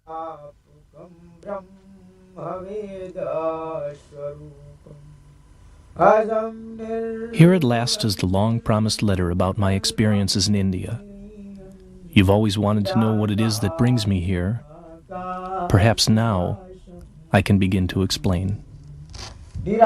Here at last is the long-promised letter about my experiences in India. You've always wanted to know what it is that brings me here. Perhaps now I can begin to explain. There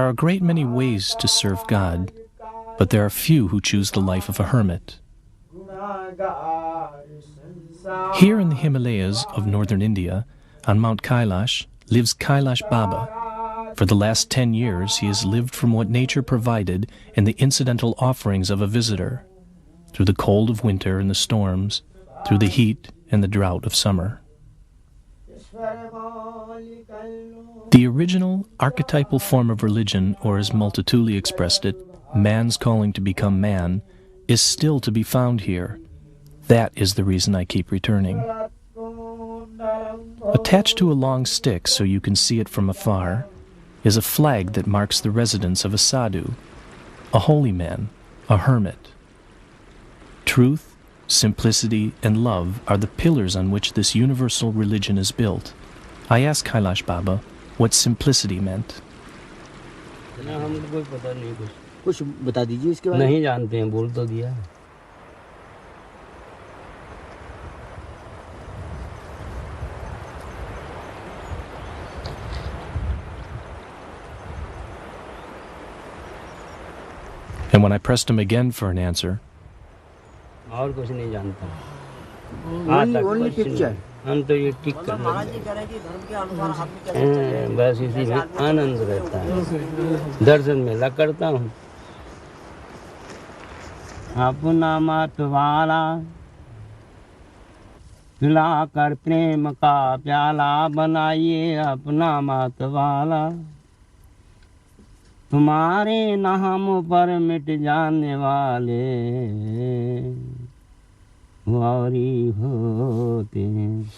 are a great many ways to serve God, but there are few who choose the life of a hermit. Here in the Himalayas of northern India, on Mount Kailash, lives Kailash Baba. For the last 10 years, he has lived from what nature provided and the incidental offerings of a visitor, through the cold of winter and the storms, through the heat and the drought of summer. The original archetypal form of religion, or as Multatuli expressed it, man's calling to become man, is still to be found here. That is the reason I keep returning. Attached to a long stick so you can see it from afar is a flag that marks the residence of a sadhu, a holy man, a hermit. Truth, simplicity, and love are the pillars on which this universal religion is built. I asked Kailash Baba what simplicity meant. नहीं जानते हैं, बोल तो दिया। And when I pressed him again for an answer, और कुछ नहीं जानता। Only picture. हम तो ये टिक कर बस इसी में आनंद रहता है। दर्शन मेला करता हूँ। अपना मत वाला पिलाकर प्रेम का प्याला बनाइए अपना मत वाला, तुम्हारे नाम पर मिट जाने वाले वारी होते हैं।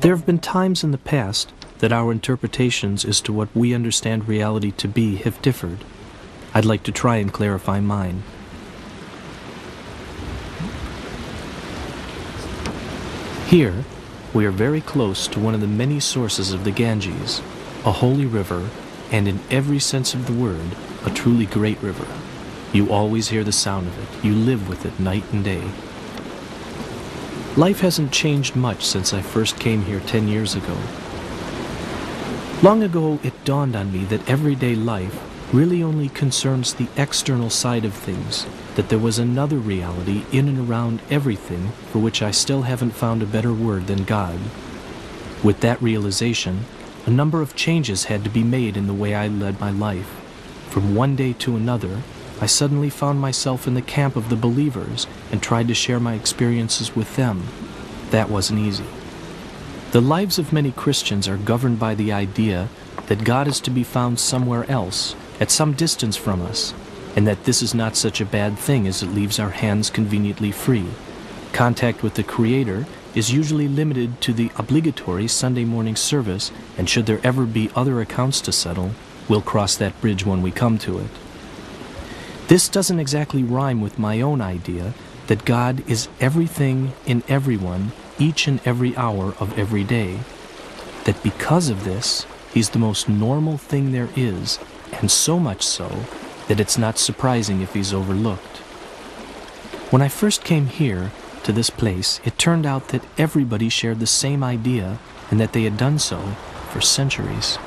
There have been times in the past that our interpretations as to what we understand reality to be have differed. I'd like to try and clarify mine. Here, we are very close to one of the many sources of the Ganges, a holy river, and in every sense of the word, a truly great river. You always hear the sound of it. You live with it night and day. Life hasn't changed much since I first came here 10 years ago. Long ago, it dawned on me that everyday life really only concerns the external side of things, that there was another reality in and around everything for which I still haven't found a better word than God. With that realization, a number of changes had to be made in the way I led my life. From one day to another, I suddenly found myself in the camp of the believers and tried to share my experiences with them. That wasn't easy. The lives of many Christians are governed by the idea that God is to be found somewhere else, at some distance from us, and that this is not such a bad thing as it leaves our hands conveniently free. Contact with the Creator is usually limited to the obligatory Sunday morning service, and should there ever be other accounts to settle, we'll cross that bridge when we come to it. This doesn't exactly rhyme with my own idea that God is everything in everyone, each and every hour of every day. That because of this, He's the most normal thing there is, and so much so that it's not surprising if He's overlooked. When I first came here, to this place, it turned out that everybody shared the same idea and that they had done so for centuries.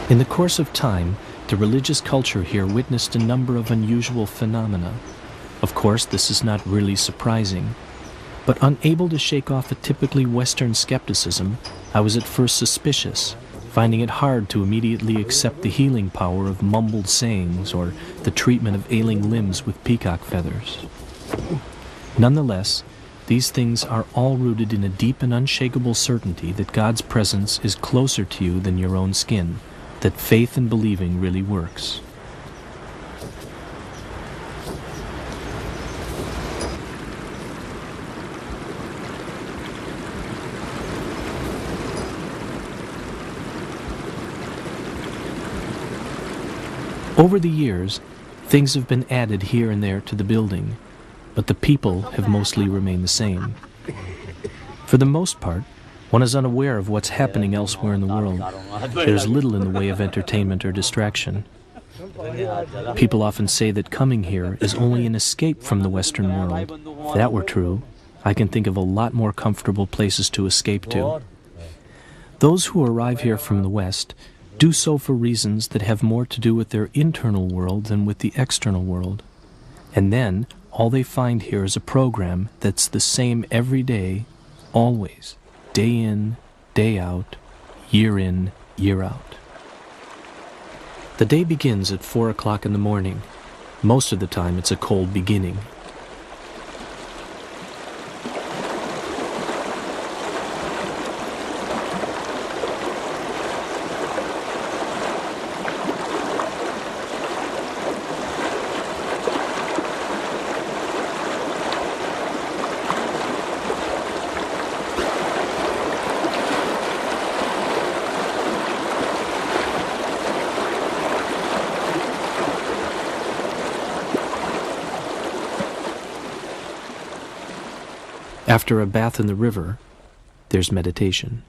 In the course of time, the religious culture here witnessed a number of unusual phenomena. Of course, this is not really surprising, but unable to shake off a typically Western skepticism, I was at first suspicious, finding it hard to immediately accept the healing power of mumbled sayings or the treatment of ailing limbs with peacock feathers. Nonetheless, these things are all rooted in a deep and unshakable certainty that God's presence is closer to you than your own skin, that faith and believing really works. Over the years, things have been added here and there to the building, but the people have mostly remained the same. For the most part, one is unaware of what's happening elsewhere in the world. There's little in the way of entertainment or distraction. People often say that coming here is only an escape from the Western world. If that were true, I can think of a lot more comfortable places to escape to. Those who arrive here from the West do so for reasons that have more to do with their internal world than with the external world. And then, all they find here is a program that's the same every day, always, day in, day out, year in, year out. The day begins at 4 o'clock in the morning. Most of the time it's a cold beginning. After a bath in the river, there's meditation.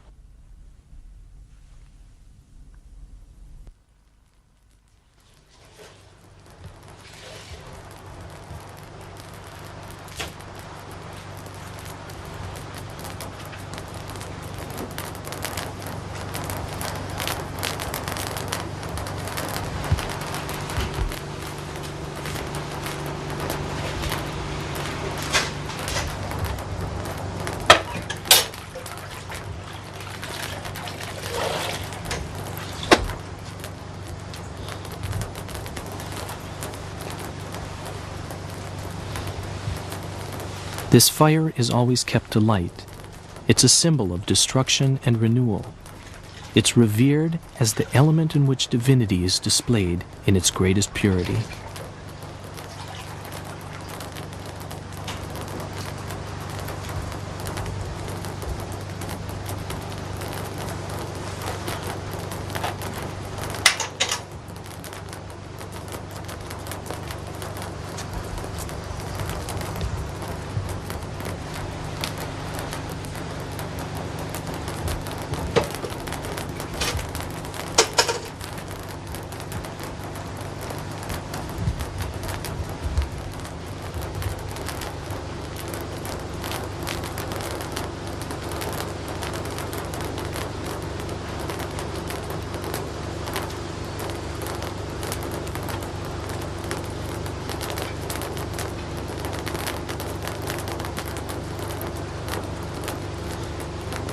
This fire is always kept alight. It's a symbol of destruction and renewal. It's revered as the element in which divinity is displayed in its greatest purity.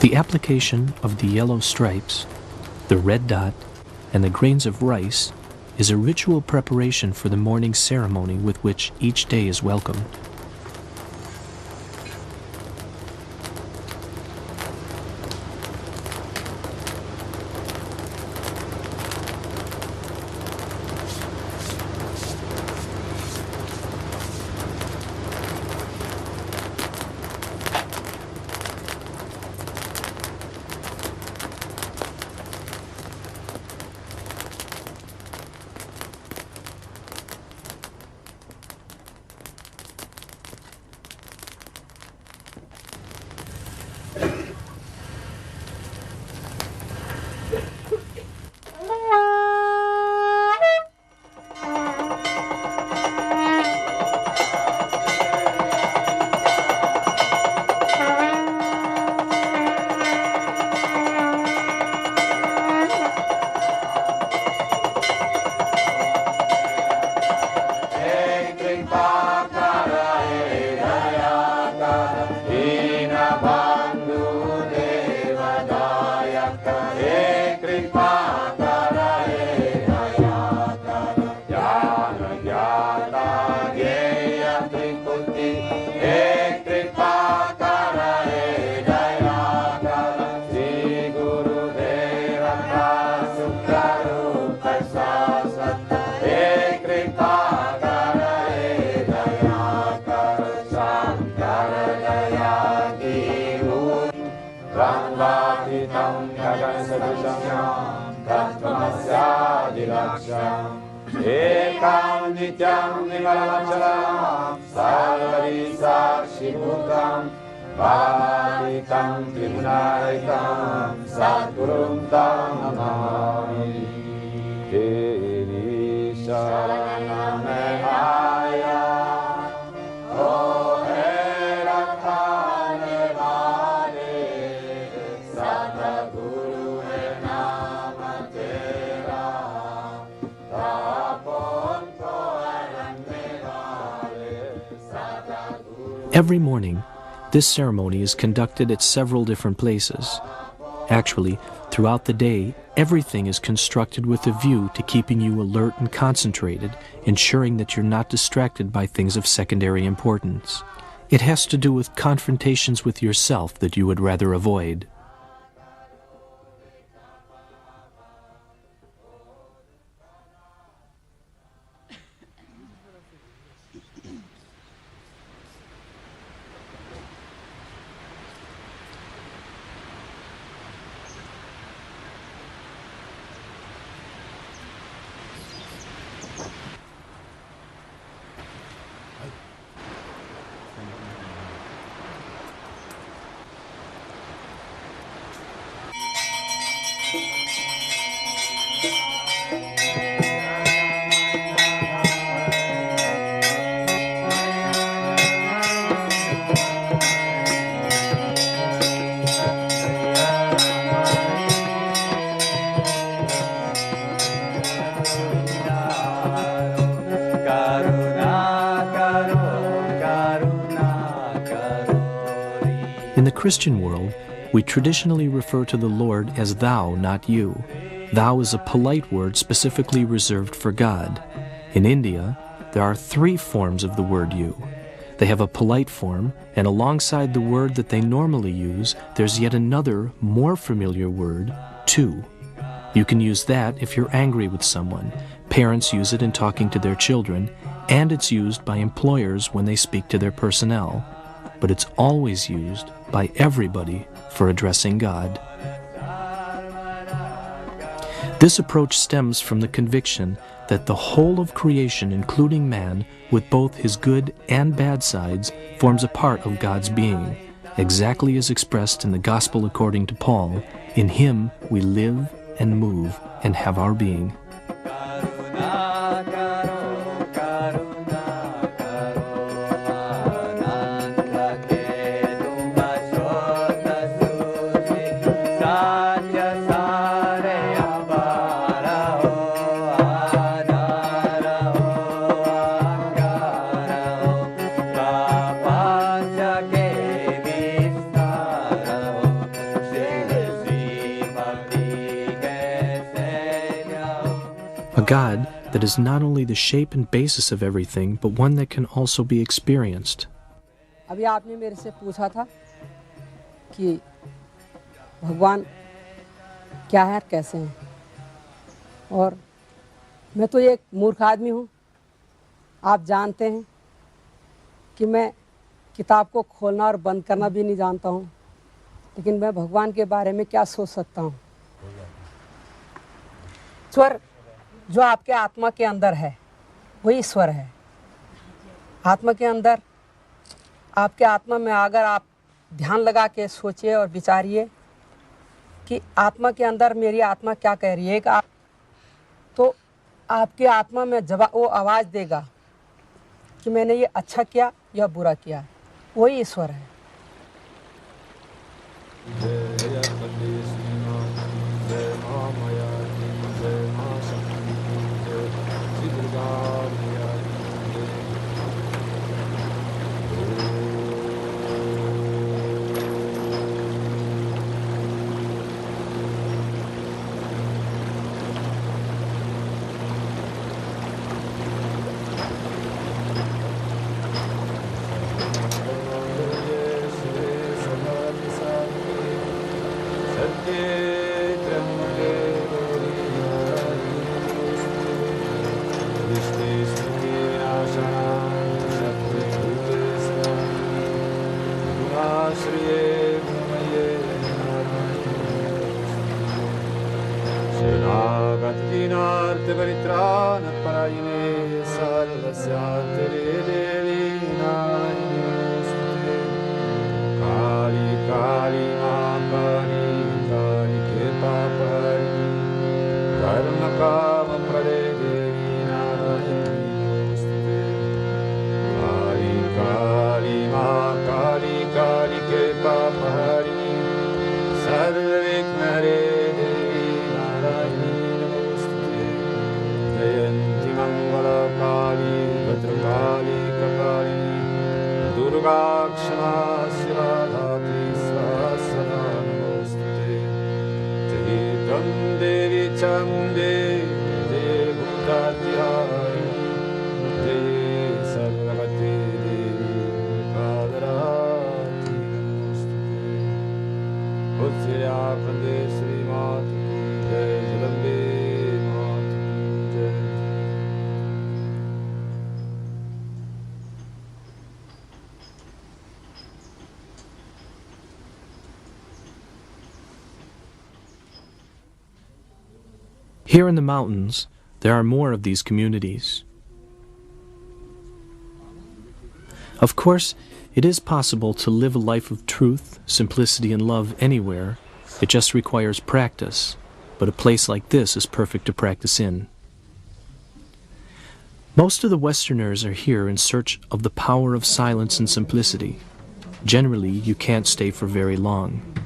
The application of the yellow stripes, the red dot, and the grains of rice is a ritual preparation for the morning ceremony with which each day is welcomed. Nityam Nimalachalam Sarvari Sakshibhutam Bhavavikam Tribunarikam Sadgurum Tam Namami Devi Sharanam Mehaya O Herakhan Vale Sadguru Hai Nama Tera Tapon Ko Arane Vale Sadguru. Every morning, this ceremony is conducted at several different places. Actually, throughout the day, everything is constructed with a view to keeping you alert and concentrated, ensuring that you're not distracted by things of secondary importance. It has to do with confrontations with yourself that you would rather avoid. In the Christian world, we traditionally refer to the Lord as thou, not you. Thou is a polite word specifically reserved for God. In India, there are 3 forms of the word you. They have a polite form, and alongside the word that they normally use, there's yet another, more familiar word, tu. You can use that if you're angry with someone. Parents use it in talking to their children, and it's used by employers when they speak to their personnel. But it's always used by everybody for addressing God. This approach stems from the conviction that the whole of creation, including man, with both his good and bad sides, forms a part of God's being, exactly as expressed in the Gospel according to Paul. In him we live and move and have our being. A God that is not only the shape and basis of everything, but one that can also be experienced. अभी आपने मेरे से पूछा था कि भगवान क्या है, कैसे हैं, और मैं तो एक मूर्ख आदमी हूँ। आप जानते हैं कि मैं किताब को खोलना और बंद करना भी नहीं जानता हूँ, लेकिन मैं भगवान के बारे में क्या सोच सकता हूँ। ईश्वर जो आपके आत्मा के अंदर है वही ईश्वर है। आत्मा के अंदर, आपके आत्मा में अगर आप ध्यान लगा के सोचिए और विचारिए कि आत्मा के अंदर मेरी आत्मा क्या कह रही है, तो आपके आत्मा में जब वो आवाज़ देगा कि मैंने ये अच्छा किया या बुरा किया, वही ईश्वर है। Bhakti-narth-paritrana-parayane Here in the mountains, there are more of these communities. Of course, it is possible to live a life of truth, simplicity, and love anywhere. It just requires practice, but a place like this is perfect to practice in. Most of the Westerners are here in search of the power of silence and simplicity. Generally, you can't stay for very long.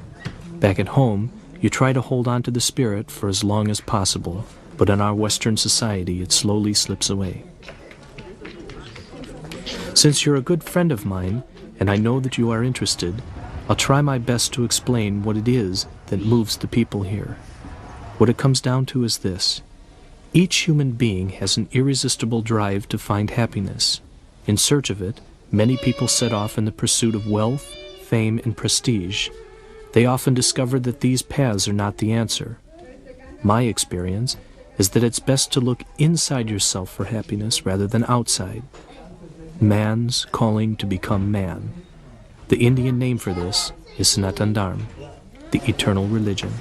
Back at home, you try to hold on to the spirit for as long as possible, but in our Western society, it slowly slips away. Since you're a good friend of mine, and I know that you are interested, I'll try my best to explain what it is that moves the people here. What it comes down to is this. Each human being has an irresistible drive to find happiness. In search of it, many people set off in the pursuit of wealth, fame, and prestige. They often discover that these paths are not the answer. My experience is that it's best to look inside yourself for happiness rather than outside. Man's calling to become man. The Indian name for this is Sanatan Dharma, the eternal religion.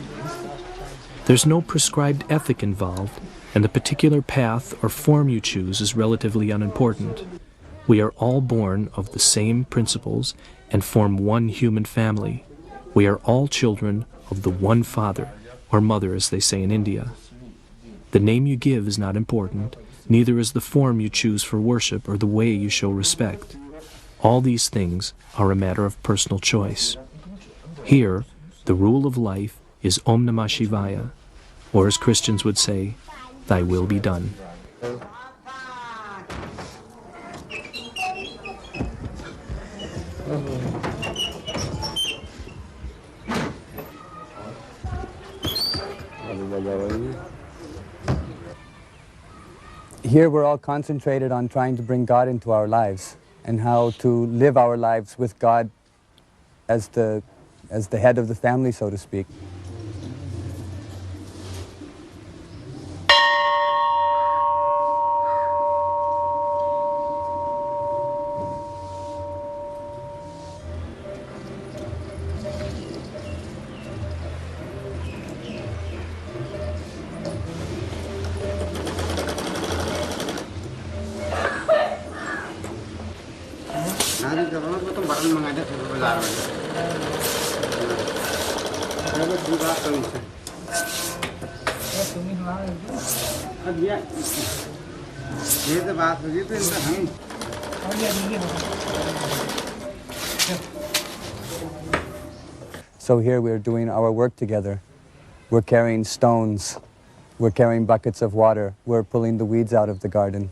There's no prescribed ethic involved, and the particular path or form you choose is relatively unimportant. We are all born of the same principles and form one human family. We are all children of the one father, or mother as they say in India. The name you give is not important, neither is the form you choose for worship or the way you show respect. All these things are a matter of personal choice. Here, the rule of life is Om Namah Shivaya, or as Christians would say, Thy will be done. Here we're all concentrated on trying to bring God into our lives and how to live our lives with God as the head of the family, so to speak. So here we're doing our work together. We're carrying stones, we're carrying buckets of water, we're pulling the weeds out of the garden.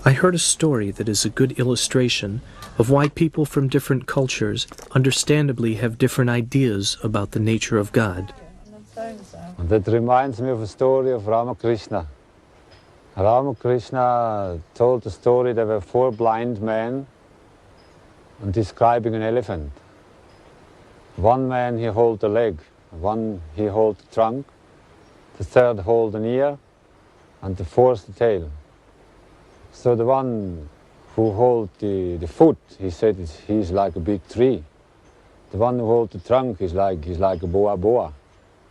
I heard a story that is a good illustration of why people from different cultures understandably have different ideas about the nature of God. And that reminds me of a story of Ramakrishna. Ramakrishna told the story there were 4 blind men and describing an elephant. One man he hold the leg, one he hold the trunk, the third hold an ear, and the fourth the tail. So the one who hold the foot, he said he's like a big tree. The one who hold the trunk is like a boa,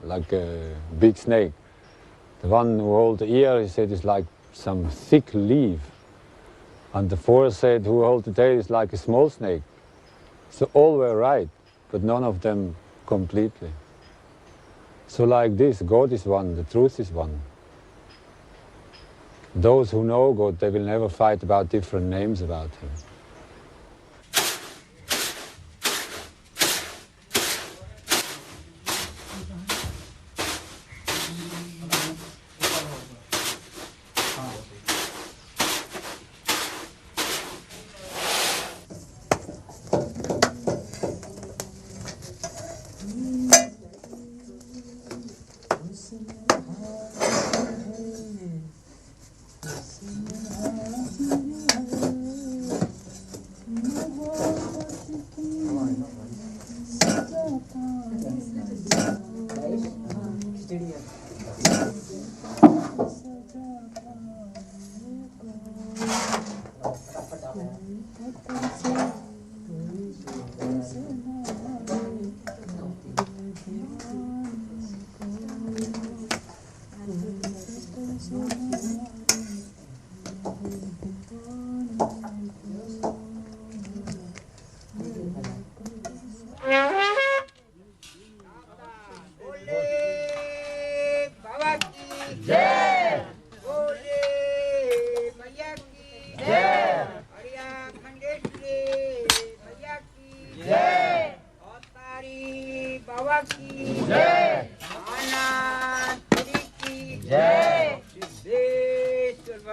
like a big snake. The one who hold the ear, he said, is like some thick leaf. And the fourth said, who hold the tail is like a small snake. So all were right, but none of them completely. So like this, God is one, the truth is one. Those who know God, they will never fight about different names about Him.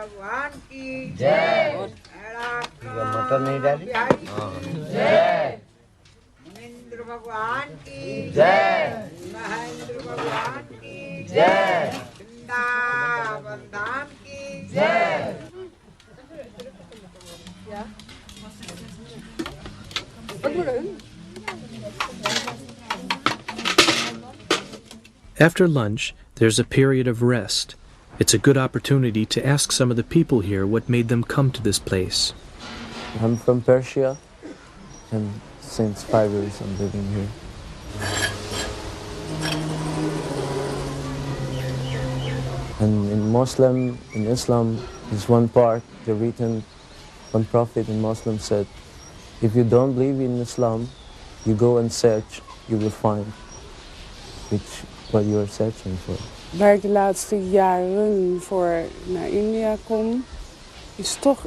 भगवान की जय। मटर नहीं डाली। जय। महेंद्र भगवान की जय। महेंद्र भगवान की जय। वृंदावन धाम की जय। After lunch, there's a period of rest. It's a good opportunity to ask some of the people here what made them come to this place. I'm from Persia, and since 5 years I'm living here. And in Islam, there's one part, the written, one prophet in Muslim said, if you don't believe in Islam, you go and search, you will find what you are searching for. Waar ik de laatste jaren voor naar India kom, is toch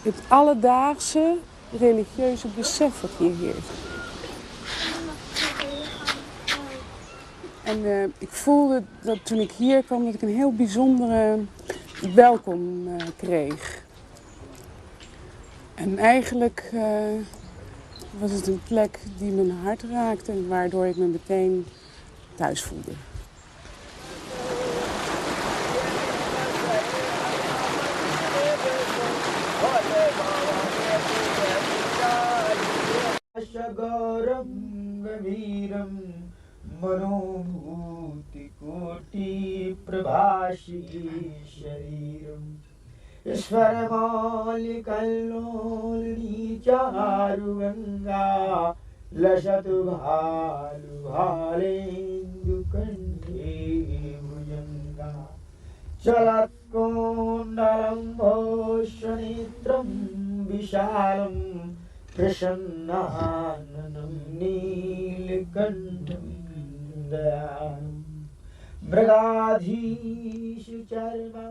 het alledaagse religieuze besef wat hier heerst. En ik voelde dat toen ik hier kwam, dat ik een heel bijzondere welkom kreeg. En eigenlijk was het een plek die mijn hart raakte en waardoor ik me meteen thuis voelde. मनोभूति कोटि प्रभाषी शरीरम ईश्वर मौलि कल्लोलिनी चारु गंगा लसतु भालु भालेन्दु कंठे भुजंगा चलत्कोंडलं भोषनेत्रं विशालं प्रसन्नाननं नीलकण्ठं दयालुं मृगाधीश चर्मा